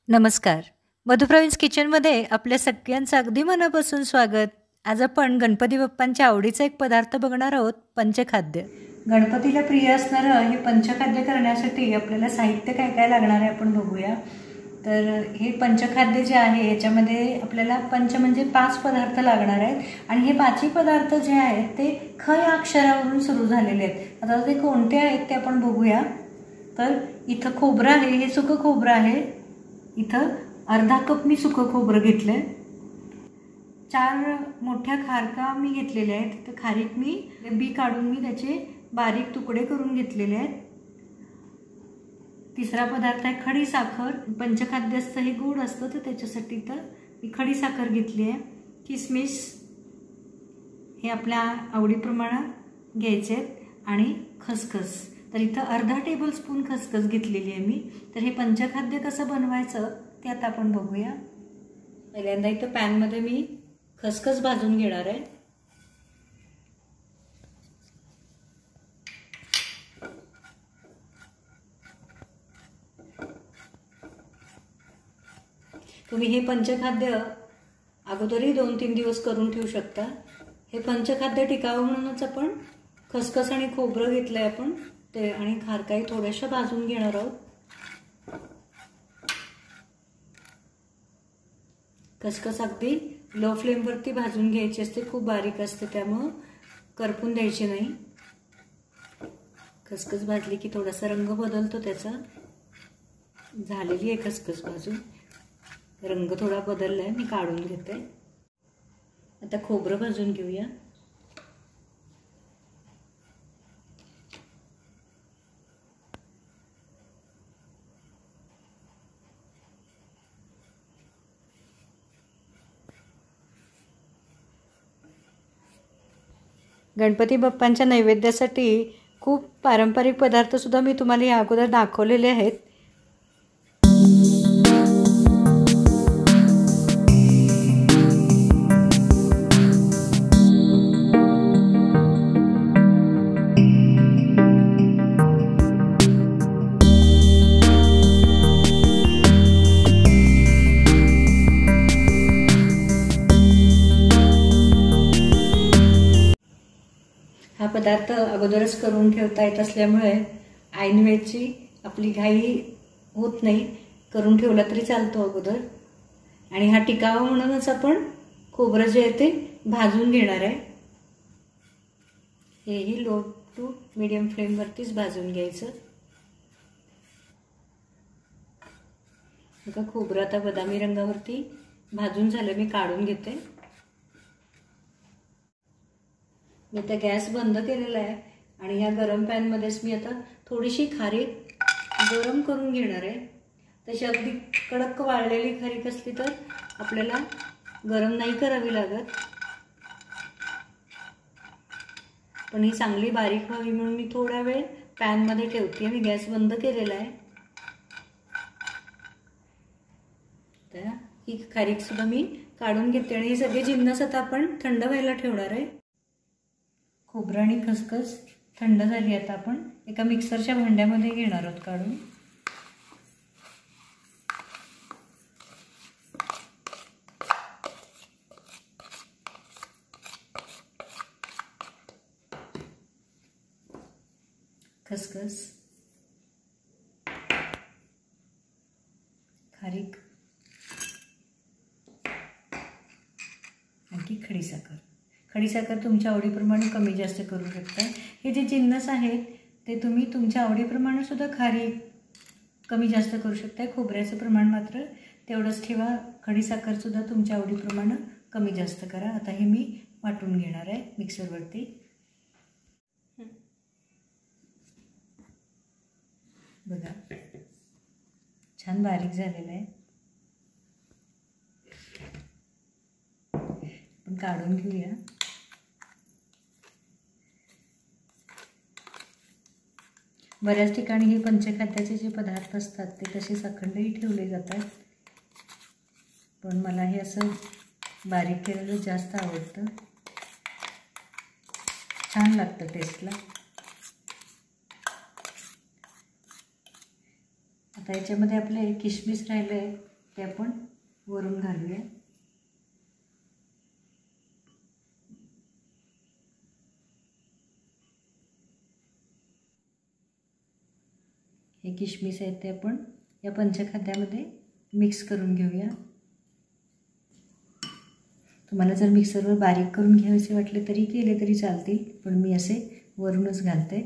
नमस्कार. मधुप्रवीण्स किचनमध्ये आपल्या सगळ्यांचं अगदी मनापासून स्वागत. आज आपण गणपती बाप्पांच्या आवडीचा एक पदार्थ बघणार आहोत, पंचखाद्य. गणपतीला प्रिय असणारं हे पंचखाद्य करण्यासाठी आपल्याला साहित्य काय काय लागणार आहे आपण बघूया. तर हे पंचखाद्य जे आहे याच्यामध्ये आपल्याला पंच म्हणजे 5 पदार्थ लागणार आहेत आणि हे 5ही पदार्थ जे आहेत ते ख या अक्षरावरून सुरू झालेले आहेत. आता ते कोणते आहेत ते आपण बघूया. तर इथं खोबरं आहे, हे सुकं खोबरं आहे. इथं अर्धा कप मी सुकं खोबरं घेतलं. 4 मोठ्या खारका मी घेतलेल्या आहेत. तर खारीक मी बी काढून मी त्याचे बारीक तुकडे करून घेतलेले आहेत. तिसरा पदार्थ आहे खडी साखर. पंचखाद्य असतं हे गोड असतं, तर त्याच्यासाठी तर मी खडी साखर घेतली आहे. किसमिस हे आपल्या आवडीप्रमाणे घ्यायचे आहेत आणि खसखस. तर इथं अर्धा टेबलस्पून खसखस घेतलेली आहे मी. तर हे पंचखाद्य कसं बनवायचं ते आता आपण बघूया. पहिल्यांदा इथं पॅनमध्ये मी खसखस भाजून घेणार आहे. तुम्ही हे पंचखाद्य अगोदरही 2-3 दिवस करून ठेवू शकता. हे पंचखाद्य टिकावं म्हणूनच आपण खसखस आणि खोबरं घेतलंय आपण ते आणि खारकाई थोड्याशा भाजून घेणार आहोत. खसखस अगदी लो फ्लेमवरती भाजून घ्यायची असते, खूप बारीक असते त्यामुळं करपून द्यायची नाही. खसखस भाजली की थोडासा रंग बदलतो त्याचा. झालेली आहे खसखस भाजून, रंग थोडा बदललाय, मी काढून घेते. आता खोबरं भाजून घेऊया. गणपती बाप्पांच्या नैवेद्यासाठी खूप पारंपरिक पदार्थ सुद्धा मी तुम्हाला या अगोदर दाखवलेले आहेत. हा पदार्थ अगोदरच करून ठेवता येत असल्यामुळे ऐनवेळची आपली घाई होत नाही. करून ठेवला तरी चालतो अगोदर. आणि हा टिकावा म्हणूनच आपण खोबरं जे आहे ते भाजून घेणार आहे. हेही लो टू मीडियम फ्लेमवरतीच भाजून घ्यायचं. बघा खोबरं आता बदामी रंगावरती भाजून झालं, मी काढून घेते. मी आता गॅस बंद केलेला आहे आणि ह्या गरम पॅनमध्येच मी आता थोडीशी खारीक गरम करून घेणार आहे. तशी अगदी कडक वाळलेली खारीक असली तर आपल्याला गरम नाही करावी लागत, पण ही चांगली बारीक व्हावी म्हणून मी थोडा वेळ पॅनमध्ये ठेवते. मी गॅस बंद केलेला आहे. तर ही खारीक सुद्धा मी काढून घेते आणि हे सगळे जिन्नस आता आपण थंड व्हायला ठेवणार आहे. खोबरं आणि खसखस थंड झाली. आता आपण एका मिक्सरच्या भांड्यामध्ये घेणार आहोत काढून. खसखस, खारीक आणखी खडीसाखर. खडीसाखर तुमच्या आवडीप्रमाणे कमी जास्त करू शकता. हे जे जिन्नस आहेत ते तुम्ही तुमच्या आवडीप्रमाणे सुद्धा खारीक कमी जास्त करू शकता. खोबऱ्याचं प्रमाण मात्र तेवढंच ठेवा. खडीसाखर सुद्धा तुमच्या आवडीप्रमाणे कमी जास्त करा. आता हे मी वाटून घेणार आहे मिक्सरवरती. बघा छान बारीक झालेलं आहे. आपण काढून घेऊया. बऱ्याच ठिकाणी हे पंचखाद्याचे जे पदार्थ असतात ते तसेच अखंडही ठेवले जातात, पण मला हे असं बारीक केलेलं जास्त आवडतं. छान लागतं टेस्टला. आता याच्यामध्ये आपले किशमिश राहिले, ते आपण वरून घालूया. हे किशमिश आहेत ते आपण या पंचखाद्यामध्ये मिक्स करून घेऊया. तुम्हाला जर मिक्सरवर बारीक करून घ्यायचे वाटले तरी केले तरी चालतील, पण मी असे वरूनच घालते.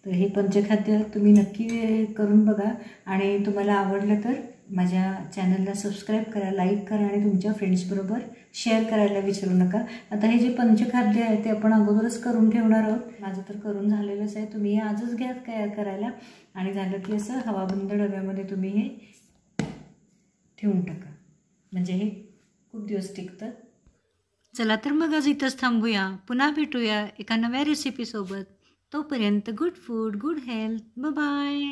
तर हे पंचखाद्य तुम्ही नक्की करून बघा आणि तुम्हाला आवडलं तर माझ्या चॅनलला सबस्क्राईब करा, लाईक करा आणि तुमच्या फ्रेंड्सबरोबर शेअर करायला विसरू नका. आता हे जे पंचखाद्य आहे ते आपण अगोदरच करून ठेवणार आहोत. माझं तर करून झालेलंच आहे. तुम्ही आजच घ्या काय करायला आणि झालं की असं हवाबंद डब्यामध्ये तुम्ही हे ठेवून टाका, म्हणजे हे खूप दिवस टिकतं. चला तर मग आज इथंच थांबूया. पुन्हा भेटूया एका नव्या रेसिपीसोबत. तोपर्यंत good food, good health. Bye.